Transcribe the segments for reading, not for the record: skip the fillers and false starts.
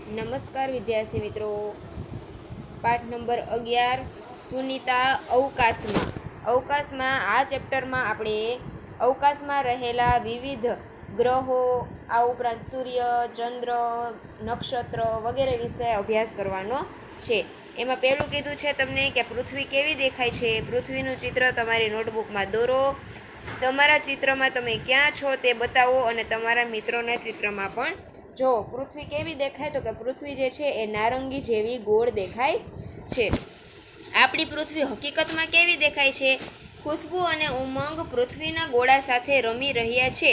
નમસ્કાર વિદ્યાર્થી મિત્રો. પાઠ નંબર 11 સુનિતા અવકાશમાં. અવકાશમાં આ ચેપ્ટરમાં આપણે અવકાશમાં રહેલા વિવિધ ગ્રહો, આ ઉપરાંત સૂર્ય, ચંદ્ર, નક્ષત્ર વગેરે વિશે અભ્યાસ કરવાનો છે. એમાં પહેલું કીધું છે તમને કે પૃથ્વી કેવી દેખાય છે. પૃથ્વીનું ચિત્ર તમારી નોટબુકમાં દોરો. તમારા ચિત્રમાં તમે ક્યાં છો તે બતાવો અને તમારા મિત્રોના ચિત્રમાં પણ જો પૃથ્વી કેવી દેખાય તો કે પૃથ્વી જે છે એ નારંગી જેવી ગોળ દેખાય છે. આપણી પૃથ્વી હકીકતમાં કેવી દેખાય છે? ખુશ્બુ અને ઉમંગ પૃથ્વીના ગોળા સાથે રમી રહ્યા છે.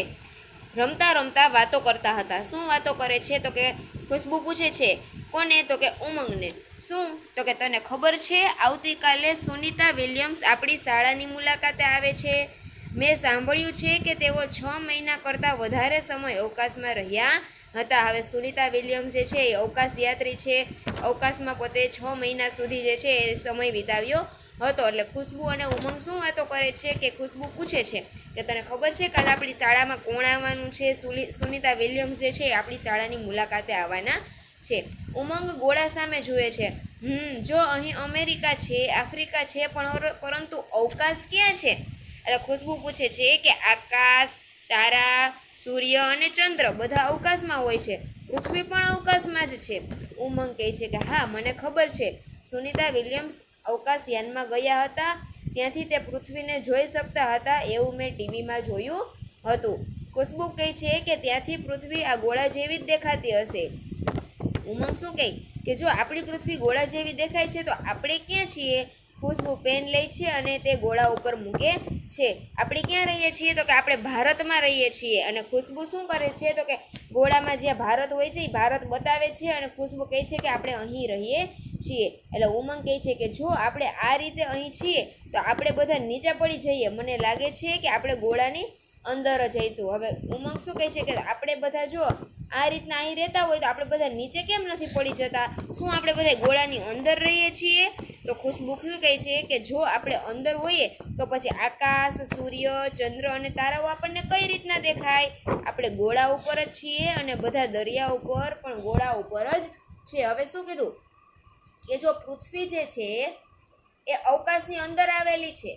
રમતા રમતા વાતો કરતા હતા. શું વાતો કરે છે? તો કે ખુશ્બુ પૂછે છે કોને? તો કે ઉમંગને. શું? તો કે તને ખબર છે આવતીકાલે સુનિતા વિલિયમ્સ આપણી શાળાની મુલાકાતે આવે છે. મેં સાંભળ્યું છે કે તેઓ 6 મહિના કરતાં વધારે સમય અવકાશમાં રહ્યા હતા. હવે સુનિતા વિલિયમ્સ જે છે એ અવકાશ યાત્રી છે. અવકાશમાં પોતે 6 મહિના સુધી જે છે એ સમય વિતાવ્યો હતો. એટલે ખુશ્બુ અને ઉમંગ શું વાતો કરે છે કે ખુશ્બુ પૂછે છે કે તને ખબર છે કાલે આપણી શાળામાં કોણ આવવાનું છે? સુનિતા વિલિયમ્સ જે છે એ આપણી શાળાની મુલાકાતે આવવાના છે. ઉમંગ ગોળા સામે જુએ છે. જો અહીં અમેરિકા છે, આફ્રિકા છે, પરંતુ અવકાશ ક્યાં છે? એટલે ખુશ્બુ પૂછે છે કે આકાશ, તારા, સૂર્ય અને ચંદ્ર બધા અવકાશમાં હોય છે. પૃથ્વી પણ અવકાશમાં જ છે. ઉમંગ કહે છે કે હા, મને ખબર છે. સુનિતા વિલિયમ્સ અવકાશયાનમાં ગયા હતા. ત્યાંથી તે પૃથ્વીને જોઈ શકતા હતા એવું મેં ટીવીમાં જોયું હતું. ખુશ્બુ કહે છે કે ત્યાંથી પૃથ્વી આ ગોળા જેવી જ દેખાતી હશે. ઉમંગ શું કહે કે જો આપણી પૃથ્વી ગોળા જેવી દેખાય છે તો આપણે ક્યાં છીએ? ખુશ્બુ પેન લે છે અને તે ગોળા ઉપર મૂકે છે. આપણે ક્યાં રહીએ છીએ? તો કે આપણે ભારતમાં રહીએ છીએ. અને ખુશ્બુ શું કરે છે? તો કે ગોળામાં જ્યાં ભારત હોય છે એ ભારત બતાવે છે અને ખુશ્બુ કહે છે કે આપણે અહીં રહીએ છીએ. એટલે ઉમંગ કહે છે કે જો આપણે આ રીતે અહીં છીએ તો આપણે બધા નીચે પડી જઈએ. મને લાગે છે કે આપણે ગોળાની અંદર જઈશું. હવે ઉમંગ શું કહે છે કે આપણે બધા જો આ રીતના અહીં રહેતા હોય તો આપણે બધા નીચે કેમ નથી પડી જતા? શું આપણે બધા ગોળાની અંદર રહીએ છીએ? તો ખુશ્બુ શું કહે છે કે જો આપણે અંદર હોઈએ તો પછી આકાશ, સૂર્ય, ચંદ્ર અને તારાઓ આપણને કઈ રીતના દેખાય? આપણે ગોળા ઉપર જ છીએ અને બધા દરિયા ઉપર પણ ગોળા ઉપર જ છે. હવે શું કીધું કે જો પૃથ્વી જે છે એ અવકાશની અંદર આવેલી છે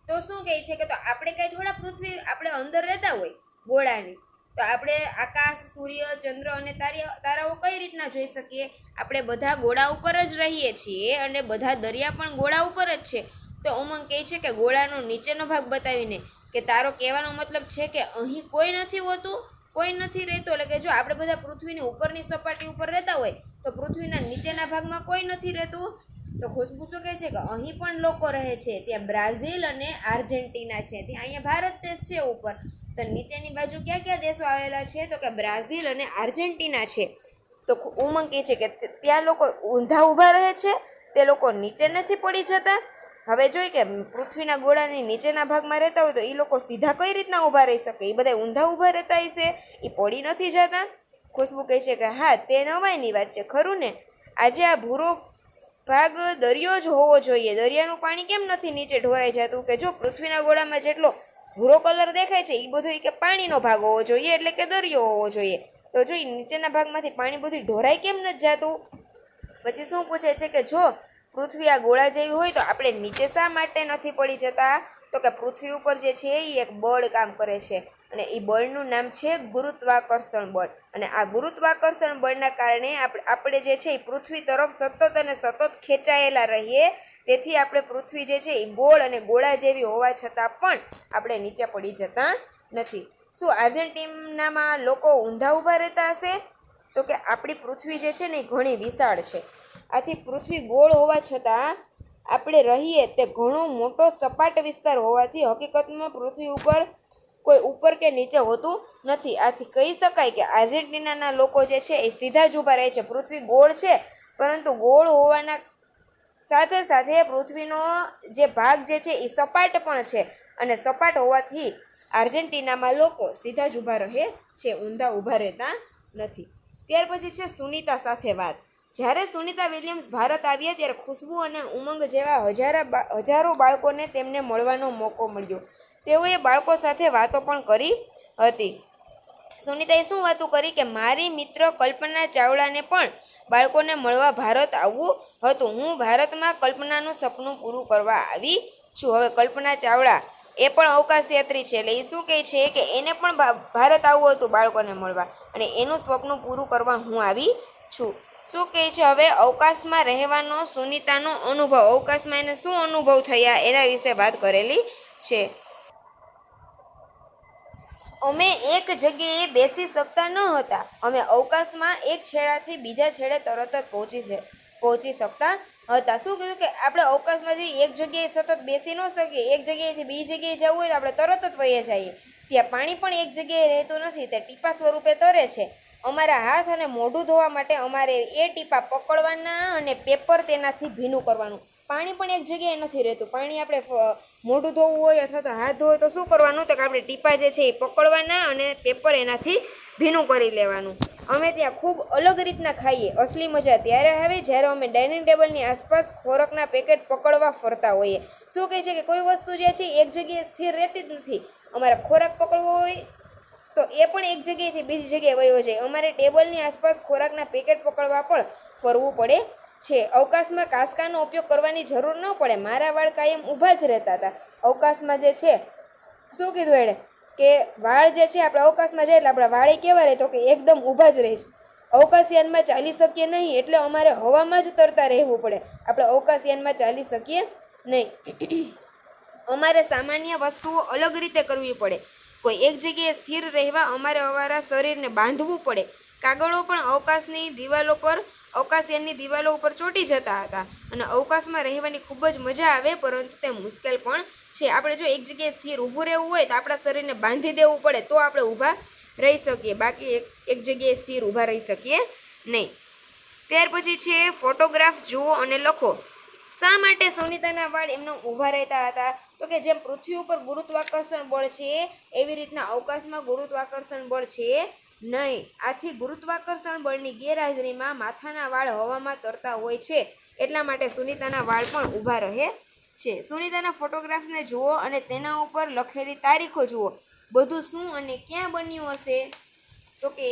તો શું કહે છે કે તો આપણે કઈ થોડા પૃથ્વી આપણે અંદર રહેતા હોય ગોળાની તો આપણે આકાશ, સૂર્ય, ચંદ્ર અને તારાઓ કઈ રીતના જોઈ શકીએ? આપણે બધા ગોળા ઉપર જ રહીએ છીએ અને બધા દરિયા પણ ગોળા ઉપર જ છે. તો ઉમંગ કહે છે કે ગોળાનો નીચેનો ભાગ બતાવીને કે તારો કહેવાનો મતલબ છે કે અહીં કોઈ નથી હોતું, કોઈ નથી રહેતું. એટલે કે જો આપણે બધા પૃથ્વીની ઉપરની સપાટી ઉપર રહેતા હોય તો પૃથ્વીના નીચેના ભાગમાં કોઈ નથી રહેતું. તો ખુશ્બુ શું કહે છે કે અહીં પણ લોકો રહે છે. ત્યાં બ્રાઝિલ અને આર્જેન્ટિના છે. ત્યાં અહીંયા ભારત દેશ છે ઉપર. તો નીચેની બાજુ ક્યાં ક્યાં દેશો આવેલા છે? તો કે બ્રાઝિલ અને આર્જેન્ટિના છે. તો ઉમંગ કહે છે કે ત્યાં લોકો ઊંધા ઊભા રહે છે, તે લોકો નીચે નથી પડી જતા. હવે જોઈ કે પૃથ્વીના ગોળાની નીચેના ભાગમાં રહેતા હોય તો એ લોકો સીધા કઈ રીતના ઊભા રહી શકે? એ બધા ઊંધા ઊભા રહેતા હશે, એ પડી નથી જતા. ખુશ્બુ કહે છે કે હા, તે નવાઈની વાત છે, ખરું ને? આજે આ ભૂરો ભાગ દરિયો જ હોવો જોઈએ. દરિયાનું પાણી કેમ નથી નીચે ઢોરાઈ જતું? કે જો પૃથ્વીના ગોળામાં જેટલો ભૂરો કલર દેખાય છે એ બધું કે પાણીનો ભાગ હોવો જોઈએ, એટલે કે દરિયો હોવો જોઈએ. તો જો નીચેના ભાગમાંથી પાણી બધું ઢોરાઈ કેમ નથી જતું? પછી શું પૂછે છે કે જો પૃથ્વી આ ગોળા જેવી હોય તો આપણે નીચે શા માટે નથી પડી જતા? તો કે પૃથ્વી ઉપર જે છે એ એક બળ કામ કરે છે અને એ બળનું નામ છે ગુરુત્વાકર્ષણ બળ. અને આ ગુરુત્વાકર્ષણ બળના કારણે આપણે જે છે એ પૃથ્વી તરફ સતત અને સતત ખેંચાયેલા રહીએ. તેથી આપણે પૃથ્વી જે છે એ ગોળ અને ગોળા જેવી હોવા છતાં પણ આપણે નીચે પડી જતા નથી. શું આર્જેન્ટિનામાં લોકો ઊંધા ઊભા રહેતા હશે? તો કે આપણી પૃથ્વી જે છે ને એ ઘણી વિશાળ છે. આથી પૃથ્વી ગોળ હોવા છતાં આપણે રહીએ તે ઘણો મોટો સપાટ વિસ્તાર હોવાથી હકીકતમાં પૃથ્વી ઉપર કોઈ ઉપર કે નીચે હોતું નથી. આથી કહી શકાય કે આર્જેન્ટિનાના લોકો જે છે એ સીધા જ ઊભા રહે છે. પૃથ્વી ગોળ છે પરંતુ ગોળ હોવાના સાથે સાથે પૃથ્વીનો જે ભાગ જે છે એ સપાટ પણ છે અને સપાટ હોવાથી આર્જેન્ટિનામાં લોકો સીધા જ ઊભા રહે છે, ઊંધા ઊભા રહેતા નથી. ત્યાર પછી છે સુનિતા સાથે વાત. જ્યારે સુનિતા વિલિયમ્સ ભારત આવ્યા ત્યારે ખુશ્બુ અને ઉમંગ જેવા હજારો બાળકોને તેમને મળવાનો મોકો મળ્યો. તેઓએ બાળકો સાથે વાતો પણ કરી હતી. સુનિતાએ શું વાતું કરી કે મારી મિત્ર કલ્પના ચાવલાને પણ બાળકોને મળવા ભારત આવવું હતું. હું ભારતમાં કલ્પનાનું સપનું પૂરું કરવા આવી છું. હવે કલ્પના ચાવલા એ પણ અવકાશયાત્રી છે, એટલે એ શું કહે છે કે એને પણ ભારત આવવું હતું બાળકોને મળવા, અને એનું સ્વપ્ન પૂરું કરવા હું આવી છું. શું કહે છે હવે અવકાશમાં રહેવાનો સુનિતાનો અનુભવ, અવકાશમાં એને શું અનુભવ થયા એના વિશે વાત કરેલી છે. અમે એક જગ્યાએ બેસી શકતા ન હતા. અમે અવકાશમાં એક છેડાથી બીજા છેડે તરત જ પહોંચી શકતા હતા. શું કીધું કે આપણે અવકાશમાં જઈએ, એક જગ્યાએ સતત બેસી ન શકીએ, એક જગ્યાએથી બીજી જગ્યાએ જવું હોય તો આપણે તરત જ વહી જઈએ. ત્યાં પાણી પણ એક જગ્યાએ રહેતું નથી, તે ટીપા સ્વરૂપે તરે છે. અમારા હાથ અને મોઢું ધોવા માટે અમારે એ ટીપા પકડવાના અને પેપર તેનાથી ભીનું કરવાનું. પાણી પણ એક જગ્યાએ નથી રહેતું. પાણી આપણે મોઢું ધોવું હોય અથવા તો હાથ ધોવું તો શું કરવાનું, તો કે આપણે ટીપા જે છે એ પકડવાના અને પેપર એનાથી ભીનું કરી લેવાનું. અમે ત્યાં ખૂબ અલગ રીતના ખાઈએ. અસલી મજા ત્યારે આવે જ્યારે અમે ડાઇનિંગ ટેબલની આસપાસ ખોરાકના પેકેટ પકડવા ફરતા હોઈએ. શું કહે છે કે કોઈ વસ્તુ જે છે એક જગ્યાએ સ્થિર રહેતી જ નથી. અમારે ખોરાક પકડવો હોય તો એ પણ એક જગ્યાએથી બીજી જગ્યાએ વયો જાય. અમારે ટેબલની આસપાસ ખોરાકના પેકેટ પકડવા પણ ફરવું પડે છે. અવકાશમાં કાંસકાનો ઉપયોગ કરવાની જરૂર ન પડે. મારા વાળ કાયમ ઊભા જ રહેતા હતા. અવકાશમાં જે છે શું કીધું એણે કે વાળ જે છે આપણે અવકાશમાં જાય એટલે આપણા વાળે કેવા રહે, તો કે એકદમ ઊભા જ રહે છે. અવકાશયાનમાં ચાલી શકીએ નહીં એટલે અમારે હવામાં જ તરતા રહેવું પડે. આપણે અવકાશયાનમાં ચાલી શકીએ નહીં. અમારે સામાન્ય વસ્તુઓ અલગ રીતે કરવી પડે. કોઈ એક જગ્યાએ સ્થિર રહેવા અમારે અમારા શરીરને બાંધવું પડે. કાગળો પણ અવકાશયાનની દિવાલો ઉપર ચોંટી જતા હતા. અને અવકાશમાં રહેવાની ખૂબ જ મજા આવે, પરંતુ તે મુશ્કેલ પણ છે. આપણે જો એક જગ્યાએ સ્થિર ઊભું રહેવું હોય તો આપણા શરીરને બાંધી દેવું પડે, તો આપણે ઊભા રહી શકીએ. બાકી એક જગ્યાએ સ્થિર ઊભા રહી શકીએ નહીં. ત્યાર પછી છે ફોટોગ્રાફ જુઓ અને લખો. શા માટે સુનિતાના વાળ એમનો ઊભા રહેતા હતા, તો કે જેમ પૃથ્વી ઉપર ગુરુત્વાકર્ષણ બળ છે એવી રીતના અવકાશમાં ગુરુત્વાકર્ષણ બળ છે નહીં. આથી ગુરુત્વાકર્ષણ બળની ગેરહાજરીમાં માથાના વાળ હવામાં તરતા હોય છે. એટલા માટે સુનિતાના વાળ પણ ઊભા રહે છે. સુનિતાના ફોટોગ્રાફ્સને જુઓ અને તેના ઉપર લખેલી તારીખો જુઓ. બધું શું અને ક્યાં બન્યું હશે, તો કે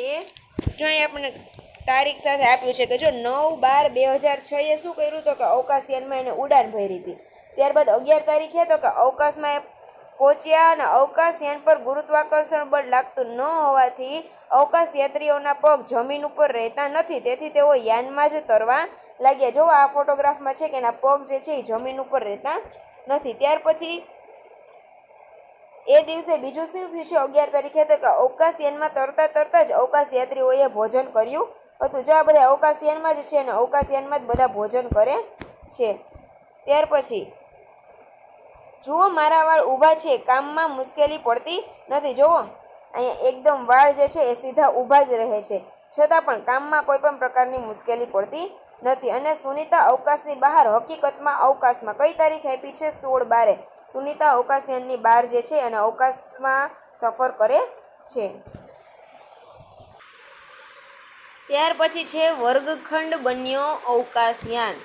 જો અહીં આપણને તારીખ સાથે આપ્યું છે કે જો 9/12/2006 એ શું કર્યું, તો કે અવકાશયાનમાં એને ઉડાન ભરી હતી. ત્યારબાદ 11 તારીખે તો કે અવકાશમાં પહોંચ્યા અને અવકાશયાન પર ગુરુત્વાકર્ષણ બળ લાગતું ન હોવાથી અવકાશયાત્રીઓના પગ જમીન ઉપર રહેતા નથી, તેથી તેઓ યાનમાં જ તરવા લાગ્યા. જો આ ફોટોગ્રાફમાં છે કે એના પગ જે છે એ જમીન ઉપર રહેતા નથી. ત્યાર પછી એ દિવસે બીજું શું થશે 11 તારીખે, તો કે અવકાશયાનમાં તરતા જ અવકાશયાત્રીઓએ ભોજન કર્યું હતું. જો આ બધા અવકાશયાનમાં જ છે અને અવકાશયાનમાં જ બધા ભોજન કરે છે. ત્યાર પછી જુઓ મારા વાળ ઊભા છે, કામમાં મુશ્કેલી પડતી નથી. જુઓ અહીંયા એકદમ વાળ જે છે એ સીધા ઊભા જ રહે છે, છતાં પણ કામમાં કોઈ પણ પ્રકારની મુશ્કેલી પડતી નથી. અને સુનિતા અવકાશની બહાર, હકીકતમાં અવકાશમાં કઈ તારીખ આપી છે 16/12. સુનિતા અવકાશયાનની બહાર જે છે અને અવકાશમાં સફર કરે છે. ત્યાર પછી છે વર્ગખંડ બન્યો અવકાશયાન.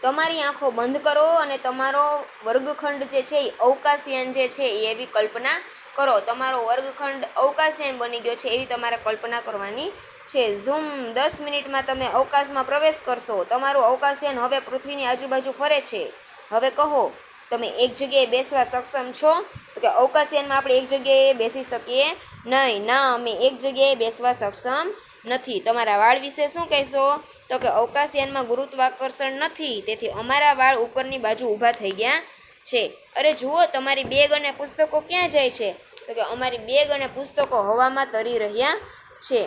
તમારી આંખો બંધ કરો અને તમારો વર્ગખંડ જે છે એ અવકાશયાન જે છે એવી કલ્પના કરો. તમારો વર્ગખંડ અવકાશયાન બની ગયો છે એવી તમારે કલ્પના કરવાની છે. ઝૂમ 10 મિનિટમાં તમે અવકાશમાં પ્રવેશ કરશો. તમારું અવકાશયાન હવે પૃથ્વીની આજુબાજુ ફરે છે. હવે કહો તમે એક જગ્યાએ બેસવા સક્ષમ છો, તો કે અવકાશયાનમાં આપણે એક જગ્યાએ બેસી શકીએ નહીં. ના, અમે એક જગ્યાએ બેસવા સક્ષમ નથી. તમારા વાળ વિશે શું કહેશો, તો કે અવકાશયાનમાં ગુરુત્વાકર્ષણ નથી, તેથી અમારા વાળ ઉપરની બાજુ ઊભા થઈ ગયા છે. અરે જુઓ તમારી બેગ અને પુસ્તકો ક્યાં જાય છે, તો કે અમારી બેગ અને પુસ્તકો હવામાં તરી રહ્યા છે.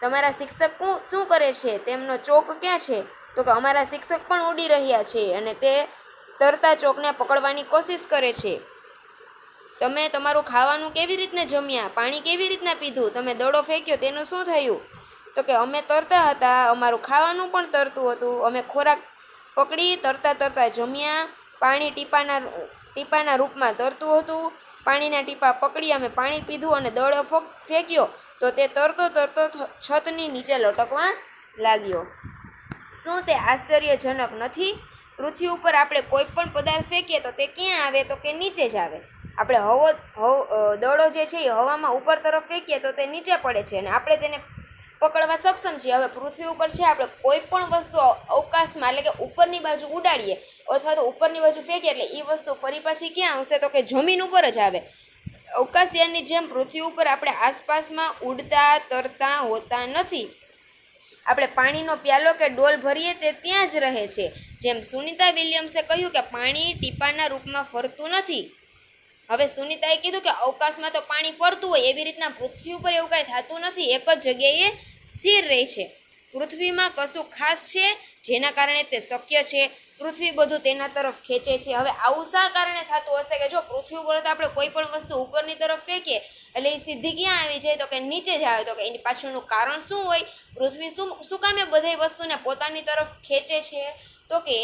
તમારા શિક્ષક શું કરે છે, તેમનો ચોક ક્યાં છે, તો કે અમારા શિક્ષક પણ ઉડી રહ્યા છે અને તે તરતા ચોકને પકડવાની કોશિશ કરે છે. તમે તમારું ખાવાનું કેવી રીતના જમ્યા, પાણી કેવી રીતના પીધું, તમે દડો ફેંક્યો તેનું શું થયું, તો કે અમે તરતા હતા, અમારું ખાવાનું પણ તરતું હતું. અમે ખોરાક પકડી તરતા જમ્યા. પાણી ટીપાના રૂપમાં તરતું હતું. પાણીના ટીપા પકડી અમે પાણી પીધું અને દડો ફેંક્યો તો તે તરતો છતની નીચે લટકવા લાગ્યો. શું તે આશ્ચર્યજનક નથી? પૃથ્વી ઉપર આપણે કોઈ પણ પદાર્થ ફેંકીએ તો તે ક્યાં આવે, તો કે નીચે જ આવે. આપણે દડો જે છે એ હવામાં ઉપર તરફ ફેંકીએ તો તે નીચે પડે છે અને આપણે તેને પકડવા સક્ષમ છીએ. હવે પૃથ્વી ઉપર છે આપણે કોઈ પણ વસ્તુ અવકાશમાં એટલે કે ઉપરની બાજુ ઉડાડીએ અથવા તો ઉપરની બાજુ ફેંકીએ એટલે એ વસ્તુ ફરી પાછી ક્યાં આવશે તો કે જમીન ઉપર જ આવે. અવકાશયાનની જેમ પૃથ્વી ઉપર આપણે આસપાસમાં ઉડતા તરતા હોતા નથી. આપણે પાણીનો પ્યાલો કે ડોલ ભરીએ તે ત્યાં જ રહે છે. જેમ સુનિતા વિલિયમ્સે કહ્યું કે પાણી ટીપાના રૂપમાં ફરતું નથી. હવે સુનિતાએ કીધું કે અવકાશમાં તો પાણી ફરતું હોય એવી રીતના પૃથ્વી ઉપર એવું કાંઈ થતું નથી, એક જ જગ્યાએ સ્થિર રહે છે. પૃથ્વીમાં કશું ખાસ છે જેના કારણે તે શક્ય છે. પૃથ્વી બધું તેના તરફ ખેંચે છે. હવે આવું શા કારણે થતું હશે કે જો પૃથ્વી ઉપર તો આપણે કોઈ પણ વસ્તુ ઉપરની તરફ ફેંકીએ એટલે એ સીધી ક્યાં આવી જાય તો કે નીચે જ આવે. તો કે એની પાછળનું કારણ શું હોય? પૃથ્વી શું કામે બધી વસ્તુને પોતાની તરફ ખેંચે છે? તો કે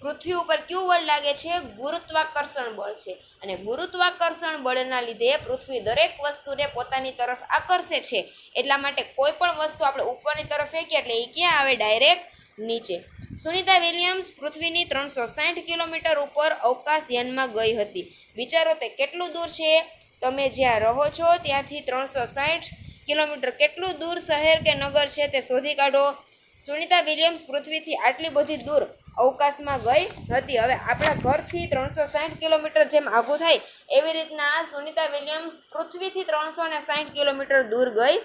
પૃથ્વી ઉપર કયું બળ લાગે છે? ગુરુત્વાકર્ષણ બળ છે. અને ગુરુત્વાકર્ષણ બળના લીધે પૃથ્વી દરેક વસ્તુને પોતાની તરફ આકર્ષે છે. એટલા માટે કોઈ પણ વસ્તુ આપણે ઉપરની તરફ ફેંકીએ એટલે એ ક્યાં આવે? ડાયરેક્ટ નીચે. સુનિતા વિલિયમ્સ પૃથ્વીની 360 કિલોમીટર ઉપર અવકાશયાનમાં ગઈ હતી. વિચારો તે કેટલું દૂર છે? તમે જ્યાં રહો છો ત્યાંથી 360 કિલોમીટર કેટલું દૂર શહેર કે નગર છે તે શોધી કાઢો. સુનિતા વિલિયમ્સ પૃથ્વીથી આટલી બધી દૂર અવકાશમાં ગઈ હતી. હવે આપણા ઘરથી 360 કિલોમીટર જેમ આઘું થાય એવી રીતના સુનિતા વિલિયમ્સ પૃથ્વીથી 360 કિલોમીટર દૂર ગઈ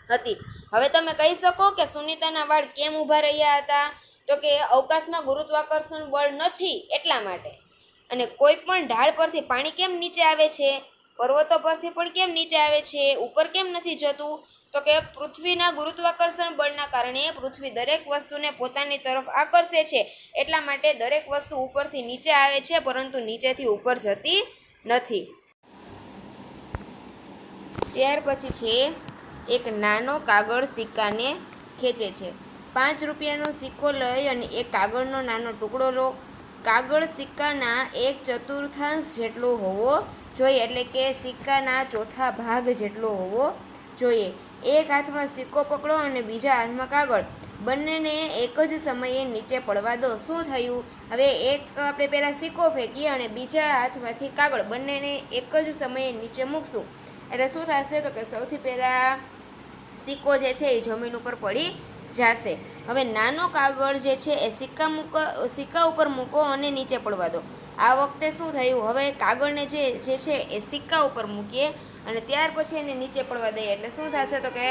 હતી. હવે તમે કહી શકો કે સુનિતાના વાળ કેમ ઊભા રહ્યા હતા? તો કે અવકાશમાં ગુરુત્વાકર્ષણ બળ નથી એટલા માટે. અને કોઈ પણ ઢાળ પરથી પાણી કેમ નીચે આવે છે? પર્વતો પરથી પણ કેમ નીચે આવે છે? ઉપર કેમ નથી જતું? તો કે પૃથ્વીના ગુરુત્વાકર્ષણ બળના કારણે પૃથ્વી દરેક વસ્તુને પોતાની તરફ આકર્ષે છે. એટલા માટે દરેક વસ્તુ ઉપરથી નીચે આવે છે પરંતુ નીચેથી ઉપર જતી નથી. ત્યાર પછી છે એક નાનો કાગળ સિક્કાને ખેંચે છે. 5 રૂપિયાનો સિક્કો લઈ અને એક કાગળનો નાનો ટુકડો લો. કાગળ સિક્કાના 1/4 જેટલો હોવો જોઈએ, એટલે કે સિક્કાના ચોથા ભાગ જેટલો હોવો જોઈએ. એક હાથમાં સિક્કો પકડો અને બીજા હાથમાં કાગળ. બંનેને એક જ સમયે નીચે પડવા દો. શું થયું? હવે એક આપણે પહેલાં સિક્કો ફેંકીએ અને બીજા હાથમાંથી કાગળ, બંનેને એક જ સમયે નીચે મૂકશું એટલે શું થશે? તો કે સૌથી પહેલાં સિક્કો જે છે એ જમીન ઉપર પડી જશે. હવે નાનો કાગળ જે છે એ સિક્કા ઉપર મૂકો અને નીચે પડવા દો. આ વખતે શું થયું? હવે કાગળને જે છે એ સિક્કા ઉપર મૂકીએ અને ત્યાર પછી એને નીચે પડવા દઈએ એટલે શું થશે? તો કે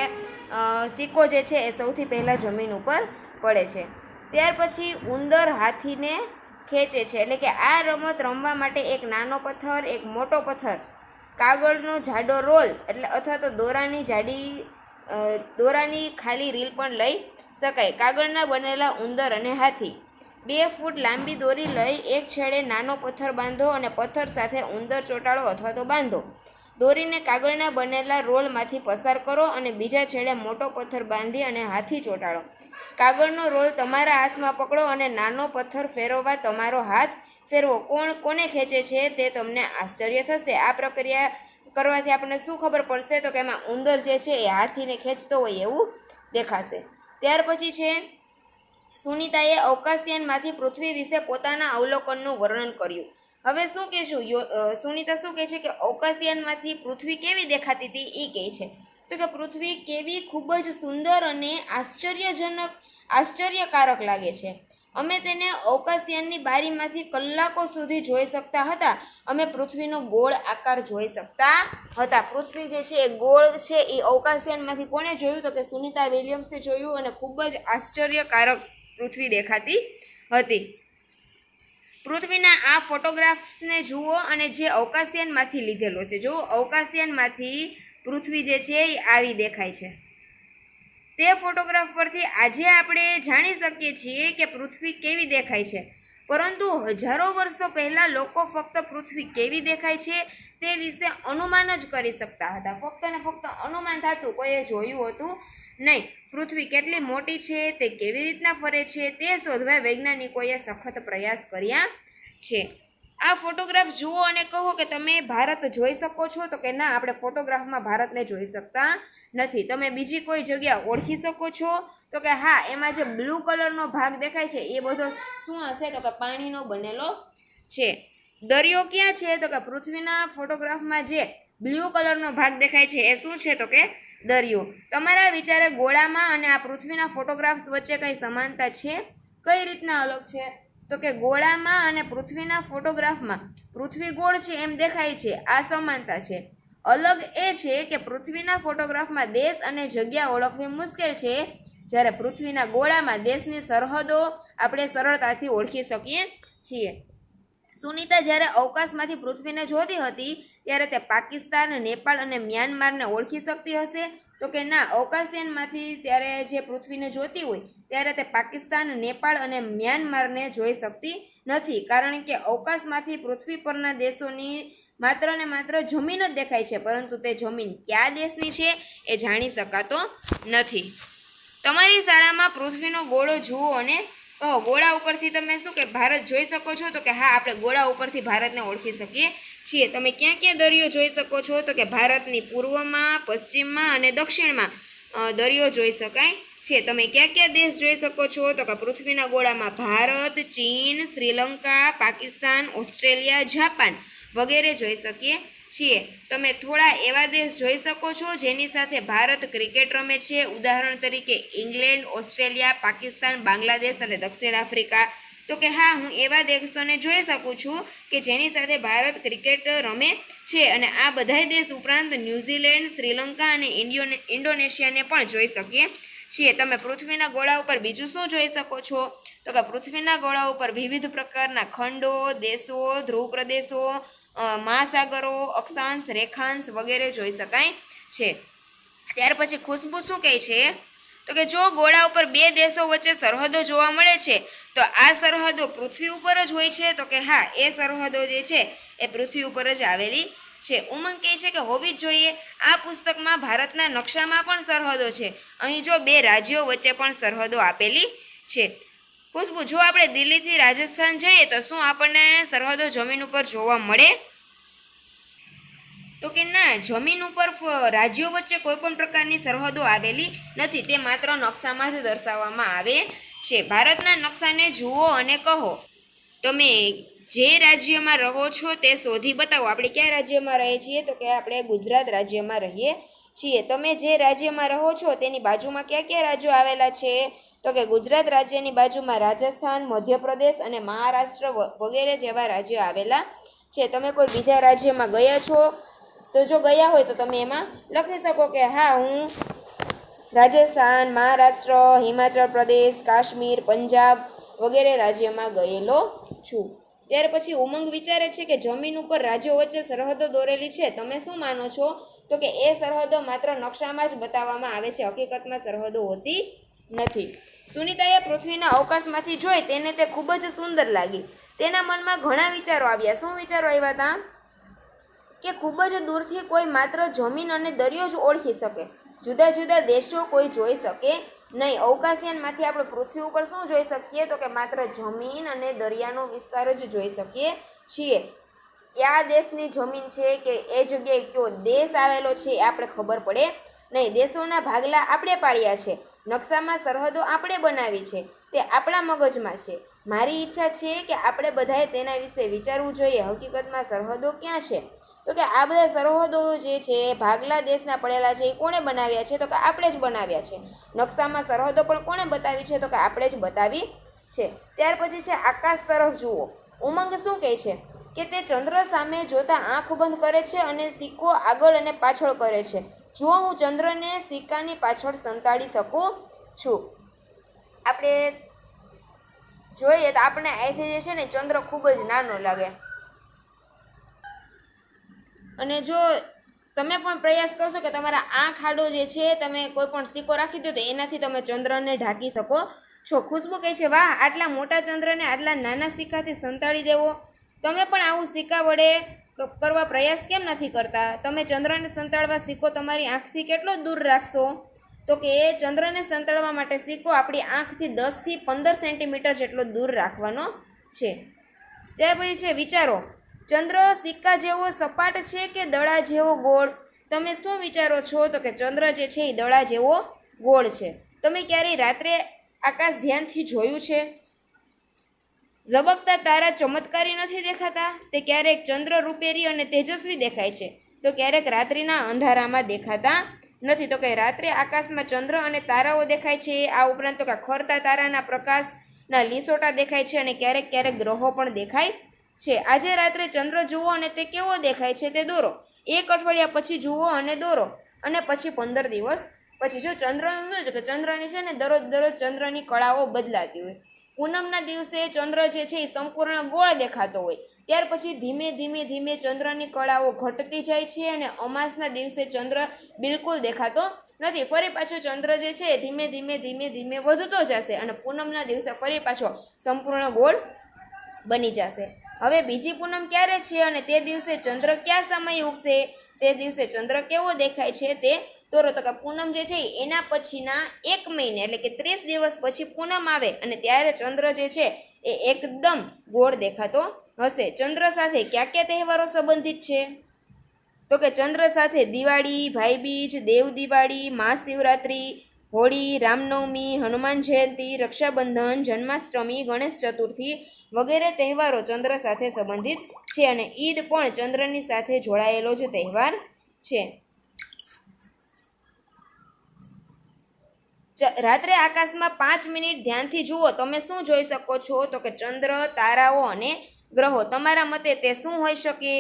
સિક્કો જે છે એ સૌથી પહેલાં જમીન ઉપર પડે છે. ત્યાર પછી ઉંદર હાથીને ખેંચે છે. એટલે કે આ રમત રમવા માટે એક નાનો પથ્થર, એક મોટો પથ્થર, કાગળનો જાડો રોલ એટલે અથવા તો દોરાની ખાલી રીલ પણ લઈ શકાય. કાગળના બનેલા ઉંદર અને હાથી. 2 ફૂટ લાંબી દોરી લઈ એક છેડે નાનો પથ્થર બાંધો અને પથ્થર સાથે ઉંદર ચોંટાડો અથવા તો બાંધો. દોરીને કાગળના બનેલા રોલમાંથી પસાર કરો અને બીજા છેડે મોટો પથ્થર બાંધી અને હાથી ચોંટાડો. કાગળનો રોલ તમારા હાથમાં પકડો અને નાનો પથ્થર ફેરવવા તમારો હાથ ફેરવો. કોને ખેંચે છે તે તમને આશ્ચર્ય થશે. આ પ્રક્રિયા કરવાથી આપણને શું ખબર પડશે? તો કે એમાં ઉંદર જે છે એ હાથીને ખેંચતો હોય એવું દેખાશે. ત્યાર પછી છે સુનિતાએ અવકાશયાનમાંથી પૃથ્વી વિશે પોતાના અવલોકનનું વર્ણન કર્યું. હવે શું કહેશું? સુનિતા શું કહે છે કે અવકાશયાનમાંથી પૃથ્વી કેવી દેખાતી હતી એ કહે છે. તો કે પૃથ્વી કેવી ખૂબ જ સુંદર અને આશ્ચર્યકારક લાગે છે. અમે તેને અવકાશયાનની બારીમાંથી કલાકો સુધી જોઈ શકતા હતા. અમે પૃથ્વીનો ગોળ આકાર જોઈ શકતા હતા. પૃથ્વી જે છે એ ગોળ છે એ અવકાશયાનમાંથી કોને જોયું? તો કે સુનિતા વિલિયમ્સે જોયું અને ખૂબ જ આશ્ચર્યકારક પૃથ્વી દેખાતી હતી. પૃથ્વીના આ ફોટોગ્રાફ્સને જુઓ અને જે અવકાશયાનમાંથી લીધેલો છે. જો અવકાશયાનમાંથી પૃથ્વી જે છે એ આવી દેખાય છે. તે ફોટોગ્રાફ પરથી આજે આપણે જાણી શકીએ છીએ કે પૃથ્વી કેવી દેખાય છે. પરંતુ હજારો વર્ષો પહેલાં લોકો ફક્ત પૃથ્વી કેવી દેખાય છે તે વિશે અનુમાન જ કરી શકતા હતા. ફક્ત ને ફક્ત અનુમાન થતું, કોઈએ જોયું હતું નહીં. પૃથ્વી કેટલી મોટી છે, તે કેવી રીતના ફરે છે તે શોધવા વૈજ્ઞાનિકોએ સખત પ્રયાસ કર્યા છે. આ ફોટોગ્રાફ જુઓ અને કહો કે તમે ભારત જોઈ શકો છો? તો કે ના, આપણે ફોટોગ્રાફમાં ભારતને જોઈ શકતા નથી. તમે બીજી કોઈ જગ્યા ઓળખી શકો છો? તો કે હા, એમાં જે બ્લુ કલરનો ભાગ દેખાય છે એ બધો શું હશે? તો કે પાણીનો બનેલો છે. દરિયો ક્યાં છે? તો કે પૃથ્વીના ફોટોગ્રાફમાં જે બ્લુ કલરનો ભાગ દેખાય છે એ શું છે? તો કે દરિયો. તમારા વિચારે ગોળામાં અને આ પૃથ્વીના ફોટોગ્રાફ્સ વચ્ચે કઈ સમાનતા છે? કઈ રીતના અલગ છે? તો કે ગોળામાં અને પૃથ્વીના ફોટોગ્રાફમાં પૃથ્વી ગોળ છે એમ દેખાય છે, આ સમાનતા છે. અલગ એ છે કે પૃથ્વીના ફોટોગ્રાફમાં દેશ અને જગ્યા ઓળખવી મુશ્કેલ છે, જ્યારે પૃથ્વીના ગોળામાં દેશની સરહદો આપણે સરળતાથી ઓળખી શકીએ છીએ. સુનીતા જ્યારે અવકાશમાંથી પૃથ્વીને જોતી હતી ત્યારે તે પાકિસ્તાન, નેપાળ અને મ્યાનમારને ઓળખી શકતી હશે? તો કે ના, અવકાશયાનમાંથી ત્યારે જે પૃથ્વીને જોતી હોય ત્યારે તે પાકિસ્તાન, નેપાળ અને મ્યાનમારને જોઈ શકતી નથી, કારણ કે અવકાશમાંથી પૃથ્વી પરના દેશોની માત્ર ને માત્ર જમીન જ દેખાય છે, પરંતુ તે જમીન કયા દેશની છે એ જાણી શકાતો નથી. તમારી શાળામાં પૃથ્વીનો ગોળો જુઓ અને કહો. ગોળા ઉપરથી તમે શું કે ભારત જોઈ શકો છો? તો કે હા, આપણે ગોળા ઉપરથી ભારતને ઓળખી શકીએ છીએ. તમે ક્યાં ક્યાં દરિયો જોઈ શકો છો? તો કે ભારતની પૂર્વમાં, પશ્ચિમમાં અને દક્ષિણમાં દરિયો જોઈ શકાય છે. તમે ક્યાં ક્યાં દેશ જોઈ શકો છો? તો કે પૃથ્વીના ગોળામાં ભારત, ચીન, શ્રીલંકા, પાકિસ્તાન, ઓસ્ટ્રેલિયા, જાપાન વગેરે જોઈ શકીએ છીએ. તમે થોડા એવા દેશ જોઈ શકો છો જેની સાથે ભારત ક્રિકેટ રમે છે, ઉદાહરણ તરીકે ઇંગ્લેન્ડ, ઓસ્ટ્રેલિયા, પાકિસ્તાન, બાંગ્લાદેશ અને દક્ષિણ આફ્રિકા. તો કે હા, હું એવા દેશોને જોઈ શકું છું કે જેની સાથે ભારત ક્રિકેટ રમે છે, અને આ બધા દેશ ઉપરાંત ન્યૂઝીલેન્ડ, શ્રીલંકા અને ઇન્ડોનેશિયાને પણ જોઈ શકીએ છીએ. તમે પૃથ્વીના ગોળા ઉપર બીજું શું જોઈ શકો છો? તો કે પૃથ્વીના ગોળા ઉપર વિવિધ પ્રકારના ખંડો, દેશો, ધ્રુવ પ્રદેશો, મહાસાગરો, અક્ષાંશ, રેખાંશ વગેરે જોઈ શકાય છે. ત્યાર પછી ખુશ્બુ શું કહે છે? તો કે જો ગોળા ઉપર બે દેશો વચ્ચે સરહદો જોવા મળે છે તો આ સરહદો પૃથ્વી ઉપર જ હોય છે? તો કે હા, એ સરહદો જે છે એ પૃથ્વી ઉપર જ આવેલી છે. ઉમંગ કહે છે કે હોવી જ જોઈએ. આ પુસ્તકમાં ભારતના નકશામાં પણ સરહદો છે. અહીં જો બે રાજ્યો વચ્ચે પણ સરહદો આપેલી છે. ખુશ્બુ, જો આપણે દિલ્હીથી રાજસ્થાન જઈએ તો શું આપણને સરહદો જમીન ઉપર જોવા મળે? તો કે ના, જમીન ઉપર રાજ્યો વચ્ચે કોઈ પણ પ્રકારની સરહદો આવેલી નથી, તે માત્ર નકશામાં જ દર્શાવવામાં આવે છે. ભારતના નકશાને જુઓ અને કહો. તમે જે રાજ્યમાં રહો છો તે શોધી બતાવો. આપણે કયા રાજ્યમાં રહીએ છીએ? તો કે આપણે ગુજરાત રાજ્યમાં રહીએ છીએ. તમે જે રાજ્યમાં રહો છો તેની બાજુમાં કયા કયા રાજ્યો આવેલા છે? તો કે ગુજરાત રાજ્યની બાજુમાં રાજસ્થાન, મધ્યપ્રદેશ અને મહારાષ્ટ્ર વગેરે જેવા રાજ્યો આવેલા છે. તમે કોઈ બીજા રાજ્યમાં ગયા છો? તો જો ગયા હોય તો તમે એમાં લખી શકો કે હા, હું રાજસ્થાન, મહારાષ્ટ્ર, હિમાચલ પ્રદેશ, કાશ્મીર, પંજાબ વગેરે રાજ્યમાં ગયેલો છું. ત્યાર પછી ઉમંગ વિચારે છે કે જમીન ઉપર રાજ્યો વચ્ચે સરહદો દોરેલી છે, તમે શું માનો છો? તો કે એ સરહદો માત્ર નકશામાં જ બતાવવામાં આવે છે, હકીકતમાં સરહદો હોતી નથી. સુનીતાએ પૃથ્વીના અવકાશમાંથી જોઈ તેને તે ખૂબ જ સુંદર લાગી. તેના મનમાં ઘણા વિચારો આવ્યા. શું વિચારો આવ્યા હતા? કે ખૂબ જ દૂરથી કોઈ માત્ર જમીન અને દરિયો જ ઓળખી શકે, જુદા જુદા દેશો કોઈ જોઈ શકે નહીં. અવકાશયાનમાંથી આપણે પૃથ્વી ઉપર શું જોઈ શકીએ? તો કે માત્ર જમીન અને દરિયાનો વિસ્તાર જ જોઈ શકીએ છીએ. કયા દેશની જમીન છે કે એ જગ્યાએ કયો દેશ આવેલો છે એ આપણે ખબર પડે નહીં. દેશોના ભાગલા આપણે પાડ્યા છે, નકશામાં સરહદો આપણે બનાવી છે, તે આપણા મગજમાં છે. મારી ઈચ્છા છે કે આપણે બધાએ તેના વિશે વિચારવું જોઈએ. હકીકતમાં સરહદો ક્યાં છે? તો કે આ બધા સરહદો જે છે ભાગલા દેશના પડેલા છે એ કોણે બનાવ્યા છે? તો કે આપણે જ બનાવ્યા છે. નકશામાં સરહદો પણ કોણે બતાવી છે? તો કે આપણે જ બતાવી છે. ત્યાર પછી છે આકાશ તરફ જુઓ. ઉમંગ શું કહે છે કે તે ચંદ્ર સામે જોતા આંખ બંધ કરે છે અને સિક્કો આગળ અને પાછળ કરે છે. જો હું ચંદ્રને સિક્કાની પાછળ સંતાડી શકું છું. આપણે જોઈએ તો આપણે અહીંથી જે છે ને ચંદ્ર ખૂબ જ નાનો લાગે, અને જો તમે પણ પ્રયાસ કરશો કે તમારા આંખ આડો જે છે તમે કોઈ પણ સિક્કો રાખી દો તો એનાથી તમે ચંદ્રને ઢાંકી શકો છો. ખુશ્બુ કહે છે વાહ, આટલા મોટા ચંદ્રને આટલા નાના સિક્કાથી સંતાડી દેવો. તમે પણ આવું સિક્કા વડે કરવા પ્રયાસ કેમ નથી કરતા? તમે ચંદ્રને સંતાડવા સિક્કો તમારી આંખથી કેટલો દૂર રાખશો? તો કે એ ચંદ્રને સંતાડવા માટે સિક્કો આપણી આંખથી 10 થી 15 સેન્ટીમીટર જેટલો દૂર રાખવાનો છે. ત્યાર પછી છે વિચારો. ચંદ્ર સિક્કા જેવો સપાટ છે કે દડા જેવો ગોળ? તમે શું વિચારો છો? તો કે ચંદ્ર જે છે એ દડા જેવો ગોળ છે. તમે ક્યારેય રાત્રે આકાશ ધ્યાનથી જોયું છે? ઝબકતા તારા ચમત્કારી નથી દેખાતા? તે ક્યારેક ચંદ્ર રૂપેરી અને તેજસ્વી દેખાય છે, તો ક્યારેક રાત્રિના અંધારામાં દેખાતા નથી. તો કે રાત્રે આકાશમાં ચંદ્ર અને તારાઓ દેખાય છે. આ ઉપરાંત તો કે ખરતા તારાના પ્રકાશના લીસોટા દેખાય છે અને ક્યારેક ક્યારેક ગ્રહો પણ દેખાય છે. આજે રાત્રે ચંદ્ર જુઓ અને તે કેવો દેખાય છે તે દોરો. 1 અઠવાડિયા પછી જુઓ અને દોરો, અને પછી 15 દિવસ પછી. જો ચંદ્રનું શું છે કે ચંદ્રની છે ને દરરોજ ચંદ્રની કળાઓ બદલાતી હોય. પૂનમના દિવસે ચંદ્ર જે છે એ સંપૂર્ણ ગોળ દેખાતો હોય, ત્યાર પછી ધીમે ધીમે ચંદ્રની કળાઓ ઘટતી જાય છે અને અમાસના દિવસે ચંદ્ર બિલકુલ દેખાતો નથી. ફરી પાછો ચંદ્ર જે છે ધીમે ધીમે વધતો જશે અને પૂનમના દિવસે ફરી પાછો સંપૂર્ણ ગોળ બની જશે. હવે બીજી પૂનમ ક્યારે છે અને તે દિવસે ચંદ્ર કયા સમયે ઉગશે, તે દિવસે ચંદ્ર કેવો દેખાય છે તે દોરો. તો કે પૂનમ જે છે એના પછીના 1 મહિને એટલે કે 30 દિવસ પછી પૂનમ આવે અને ત્યારે ચંદ્ર જે છે એ એકદમ ગોળ દેખાતો હશે. ચંદ્ર સાથે કયા તહેવારો સંબંધિત છે? તો કે ચંદ્ર સાથે દિવાળી, ભાઈબીજ, દેવ દિવાળી, મહાશિવરાત્રિ, હોળી, રામનવમી, હનુમાન જયંતિ, રક્ષાબંધન, જન્માષ્ટમી, ગણેશ ચતુર્થી વગેરે તહેવારો ચંદ્ર સાથે સંબંધિત છે અને ઈદ પણ ચંદ્રની સાથે જોડાયેલો જ તહેવાર છે. રાત્રે આકાશમાં 5 મિનિટ ધ્યાનથી જુઓ. તમે શું જોઈ શકો છો? તો કે ચંદ્ર, તારાઓ અને ગ્રહો. તમારા મતે તે શું હોઈ શકે?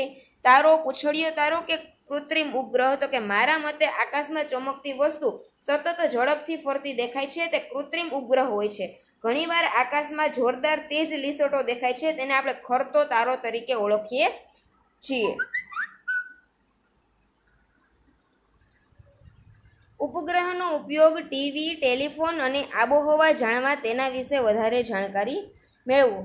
તારો, પૂંછડીયો તારો કે કૃત્રિમ ઉપગ્રહ? તો કે મારા મતે આકાશમાં ચમકતી વસ્તુ સતત ઝડપથી ફરતી દેખાય છે તે કૃત્રિમ ઉપગ્રહ હોય છે. ઘણીવાર આકાશમાં જોરદાર તેજ લીસોટો દેખાય છે, તેને આપણે ખરતો તારો તરીકે ઓળખીએ છીએ. ઉપગ્રહનો ઉપયોગ ટીવી, ટેલિફોન અને આબોહવા જાણવા તેના વિશે વધારે જાણકારી મેળવો.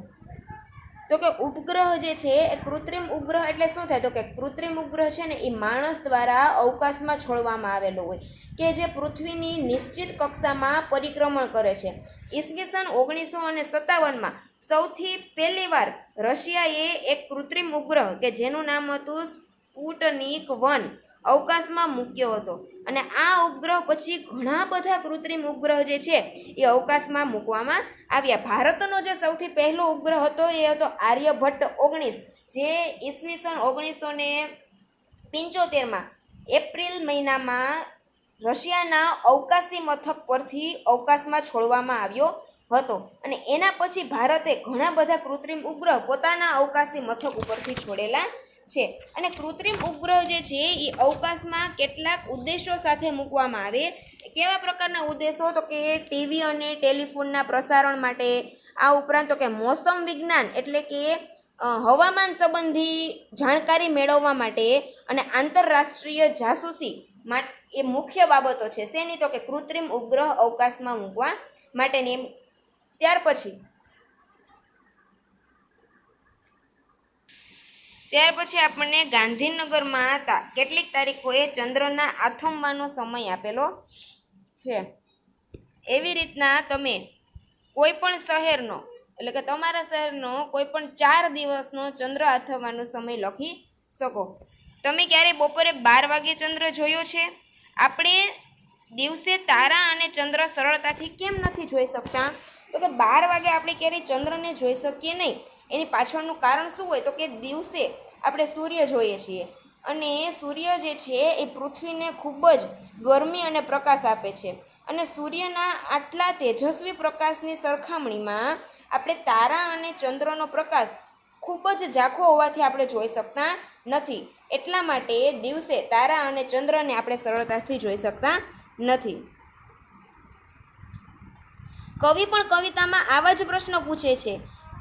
તો કે ઉપગ્રહ જે છે એ કૃત્રિમ ઉપગ્રહ એટલે શું થાય? તો કે કૃત્રિમ ઉપગ્રહ છે ને એ માણસ દ્વારા અવકાશમાં છોડવામાં આવેલો હોય કે જે પૃથ્વીની નિશ્ચિત કક્ષામાં પરિક્રમણ કરે છે. ઈસવીસન 1957માં સૌથી પહેલીવાર રશિયાએ એક કૃત્રિમ ઉપગ્રહ કે જેનું નામ હતું સ્પુટનિક 1 અવકાશમાં મૂક્યો હતો અને આ ઉપગ્રહ પછી ઘણા બધા કૃત્રિમ ઉપગ્રહ જે છે એ અવકાશમાં મૂકવામાં આવ્યા. ભારતનો જે સૌથી પહેલો ઉપગ્રહ હતો એ હતો આર્યભટ્ટ 19, જે ઈસવીસન 1975માં એપ્રિલ મહિનામાં રશિયાના અવકાશી મથક પરથી અવકાશમાં છોડવામાં આવ્યો હતો અને એના પછી ભારતે ઘણા બધા કૃત્રિમ ઉપગ્રહ પોતાના અવકાશી મથક ઉપરથી છોડેલા છે. અને કૃત્રિમ ઉપગ્રહ જે છે એ અવકાશમાં કેટલાક ઉદ્દેશો સાથે મૂકવામાં આવે. કેવા પ્રકારના ઉદ્દેશો? તો કે ટીવી અને ટેલિફોનના પ્રસારણ માટે, આ ઉપરાંત તો કે મોસમ વિજ્ઞાન એટલે કે હવામાન સંબંધી જાણકારી મેળવવા માટે અને આંતરરાષ્ટ્રીય જાસૂસી માટે એ મુખ્ય બાબતો છે. શેની? તો કે કૃત્રિમ ઉપગ્રહ અવકાશમાં મૂકવા માટેની. ત્યાર પછી આપણને ગાંધીનગરમાં કેટલીક તારીખોએ ચંદ્રના આથમવાનો સમય આપેલો છે. એવી રીતના તમે કોઈ પણ શહેરનો એટલે કે તમારા શહેરનો કોઈ પણ 4 દિવસનો ચંદ્ર આથમવાનો સમય લખી શકો. તમે ક્યારે બપોરે 12 વાગે ચંદ્ર જોયો છે? આપણે દિવસે તારા અને ચંદ્ર સરળતાથી કેમ નથી જોઈ શકતા? તો કે 12 વાગે આપણે ક્યારેય ચંદ્રને જોઈ શકીએ નહીં. એની પાછળનું કારણ શું હોય? તો કે દિવસે આપણે સૂર્ય જોઈએ છીએ અને સૂર્ય જે છે એ પૃથ્વીને ખૂબ જ ગરમી અને પ્રકાશ આપે છે અને સૂર્યના આટલા તેજસ્વી પ્રકાશની સરખામણીમાં આપણે તારા અને ચંદ્રનો પ્રકાશ ખૂબ જ ઝાંખો હોવાથી આપણે જોઈ શકતા નથી. એટલા માટે દિવસે તારા અને ચંદ્રને આપણે સરળતાથી જોઈ શકતા નથી. કવિ પણ કવિતામાં આવા જ પ્રશ્નો પૂછે છે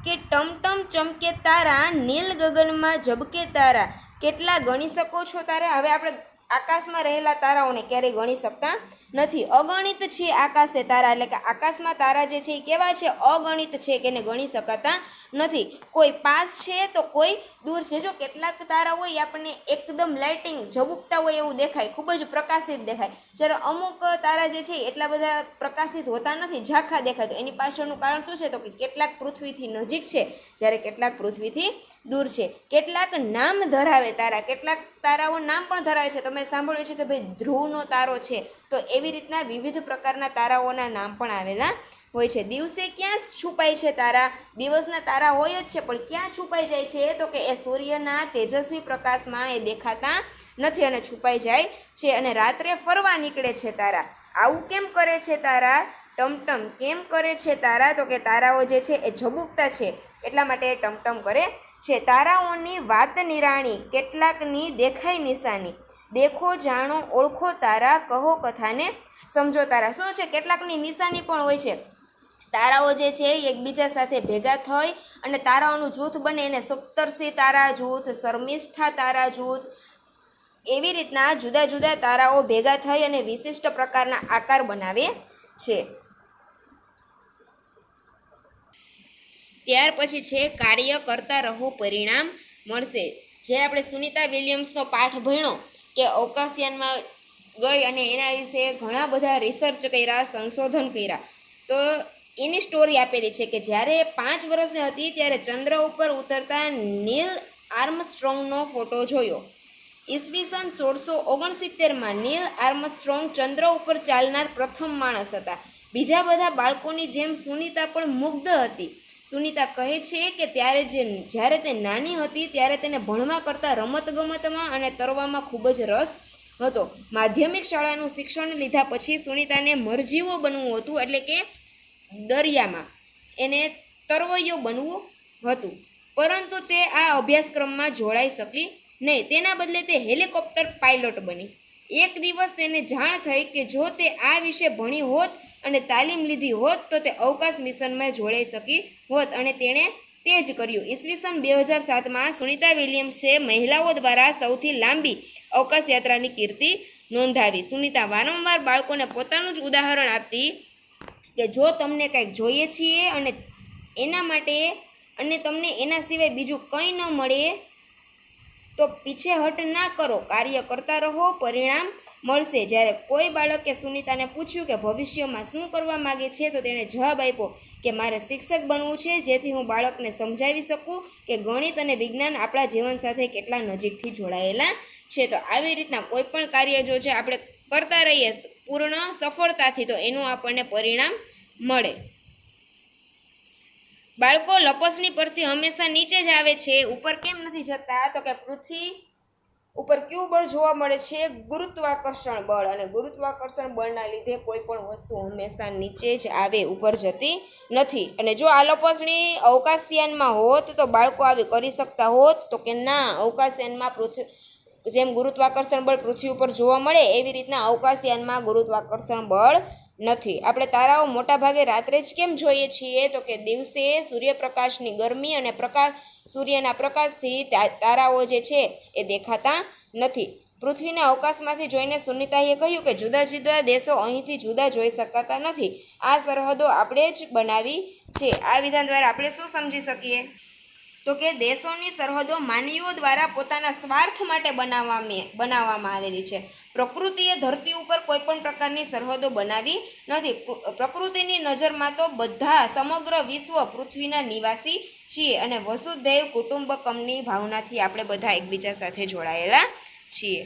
કે ટમટમ ચમકે તારા, નીલ ગગનમાં ઝબકે તારા, કેટલા ગણી શકો છો તારા? હવે આપણે આકાશમાં રહેલા તારાઓને ક્યારેય ગણી શકતા નથી. અગણિત છે આકાશે તારા, એટલે કે આકાશમાં તારા જે છે એ કેવા છે? અગણિત છે કે એને ગણી શકાતા નથી. કોઈ પાસ છે તો કોઈ દૂર છે. જો કેટલાક તારા હોય આપણને એકદમ લાઇટિંગ ઝબુકતા હોય એવું દેખાય, ખૂબ જ પ્રકાશિત દેખાય, જ્યારે અમુક તારા જે છે એટલા બધા પ્રકાશિત હોતા નથી, ઝાંખા દેખાય. તો એની પાછળનું કારણ શું છે? તો કે કેટલાક પૃથ્વીથી નજીક છે જ્યારે કેટલાક પૃથ્વીથી દૂર છે. કેટલાક નામ ધરાવે તારા, કેટલાક તારાઓ નામ પણ ધરાવે છે. તમે સાંભળ્યું છે કે ભાઈ ધ્રુવનો તારો છે, તો એવી રીતના વિવિધ પ્રકારના તારાઓના નામ પણ આવેલા હોય છે. દિવસે ક્યાં છુપાય છે તારા? દિવસના તારા હોય જ છે, પણ ક્યાં છુપાઈ જાય છે? તો કે એ સૂર્યના તેજસ્વી પ્રકાશમાં એ દેખાતા નથી અને છુપાઈ જાય છે. અને રાત્રે ફરવા નીકળે છે તારા. આવું કેમ કરે છે તારા? ટમટમ કેમ કરે છે તારા? તો કે તારાઓ જે છે એ ઝબૂકતા છે એટલા માટે એ ટમટમ કરે છે. તારાઓની વાત નિરાણી, કેટલાકની દેખાય નિશાની. દેખો જાણો ઓળખો તારા, કહો કથાને સમજો તારા. શું છે? કેટલાકની નિશાની પણ હોય છે. તારાઓ જે છે એ એકબીજા સાથે ભેગા થઈ અને તારાઓનું જૂથ બને એને સપ્તર્ષિ તારા જૂથ, શર્મિષ્ઠા તારા જૂથ, એવી રીતના જુદા જુદા તારાઓ ભેગા થઈ અને વિશિષ્ટ પ્રકારના આકાર બનાવે છે. ત્યાર પછી છે કાર્ય કરતા રહો પરિણામ મળશે. જે આપણે સુનિતા વિલિયમ્સનો પાઠ ભણ્યો કે અવકાશયાનમાં ગઈ અને એના વિશે ઘણા બધા રિસર્ચ કર્યા, સંશોધન કર્યા, તો એની સ્ટોરી આપેલી છે કે જ્યારે 5 વર્ષની હતી ત્યારે ચંદ્ર ઉપર ઉતરતા નીલ આર્મસ્ટ્રોંગનો ફોટો જોયો. ઈસવીસન 1669માં નીલ આર્મસ્ટ્રોંગ ચંદ્ર ઉપર ચાલનાર પ્રથમ માણસ હતા. બીજા બધા બાળકોની જેમ સુનિતા પણ મુગ્ધ હતી. સુનિતા કહે છે કે જ્યારે તે નાની હતી ત્યારે તેને ભણવા કરતાં રમતગમતમાં અને તરવામાં ખૂબ જ રસ હતો. માધ્યમિક શાળાનું શિક્ષણ લીધા પછી સુનિતાને મરજીવો બનવું હતું, એટલે કે દરિયામાં એને તરવૈયો બનવું હતું, પરંતુ તે આ અભ્યાસક્રમમાં જોડાઈ શકી નહીં. તેના બદલે તે હેલિકોપ્ટર પાયલોટ બની. એક દિવસ તેને જાણ થઈ કે જો તે આ વિશે ભણી હોત અને તાલીમ લીધી હોત તો તે અવકાશ મિશનમાં જોડાઈ શકી હોત, અને તેણે તે જ કર્યું. ઈસવીસન 2007માં સુનિતા વિલિયમ્સે મહિલાઓ દ્વારા સૌથી લાંબી અવકાશ યાત્રાની કીર્તિ નોંધાવી. સુનિતા વારંવાર બાળકોને પોતાનું જ ઉદાહરણ આપતી કે જો તમને કંઈક જોઈએ છીએ અને એના માટે અને તમને એના સિવાય બીજું કંઈ ન મળે તો પીછેહટ ના કરો, કાર્ય કરતા રહો, પરિણામ મળશે. જ્યારે કોઈ બાળકે સુનિતાને પૂછ્યું કે ભવિષ્યમાં શું કરવા માગે છે, તો તેણે જવાબ આપ્યો કે મારે શિક્ષક બનવું છે, જેથી હું બાળકને સમજાવી શકું કે ગણિત અને વિજ્ઞાન આપણા જીવન સાથે કેટલા નજીકથી જોડાયેલા છે. તો આવી રીતના કોઈ પણ કાર્ય જો છે આપણે કરતા રહીએ પૂર્ણ સફળતાથી, તો એનું આપણને પરિણામ મળે. બાળકો લપસણી પરથી હંમેશા નીચે જ આવે છે, ઉપર કેમ નથી જતા? તો કે પૃથ્વી ઉપર કયું બળ જોવા મળે છે? ગુરુત્વાકર્ષણ બળ. અને ગુરુત્વાકર્ષણ બળના લીધે કોઈ પણ વસ્તુ હંમેશા નીચે જ આવે, ઉપર જતી નથી. અને જો આ લપસણી અવકાશયાનમાં હોત તો બાળકો આવી કરી શકતા હોત? તો કે ના. અવકાશયાનમાં જેમ ગુરુત્વાકર્ષણ બળ પૃથ્વી ઉપર જોવા મળે એવી રીતના અવકાશયાનમાં ગુરુત્વાકર્ષણ બળ નથી. આપણે તારાઓ મોટા ભાગે રાત્રે જ કેમ જોઈએ છીએ? તો કે દિવસે સૂર્યપ્રકાશની ગરમી અને સૂર્યના પ્રકાશથી તારાઓ જે છે એ દેખાતા નથી. પૃથ્વીને અવકાશમાંથી જોઈને સુનિતાએ કહ્યું કે જુદા જુદા દેશો અહીંથી જુદા જોઈ શકાતા નથી. આ સરહદો આપણે જ બનાવી છે. આ વિધાન દ્વારા આપણે શું સમજી શકીએ? તો કે દેશોની સરહદો માનવીઓ દ્વારા પોતાના સ્વાર્થ માટે બનાવવામાં આવેલી છે. પ્રકૃતિએ ધરતી ઉપર કોઈ પણ પ્રકારની સરહદો બનાવી નથી. પ્રકૃતિની નજરમાં તો બધા સમગ્ર વિશ્વ પૃથ્વીના નિવાસી છીએ અને વસુધૈવ કુટુંબકમની ભાવનાથી આપણે બધા એકબીજા સાથે જોડાયેલા છીએ.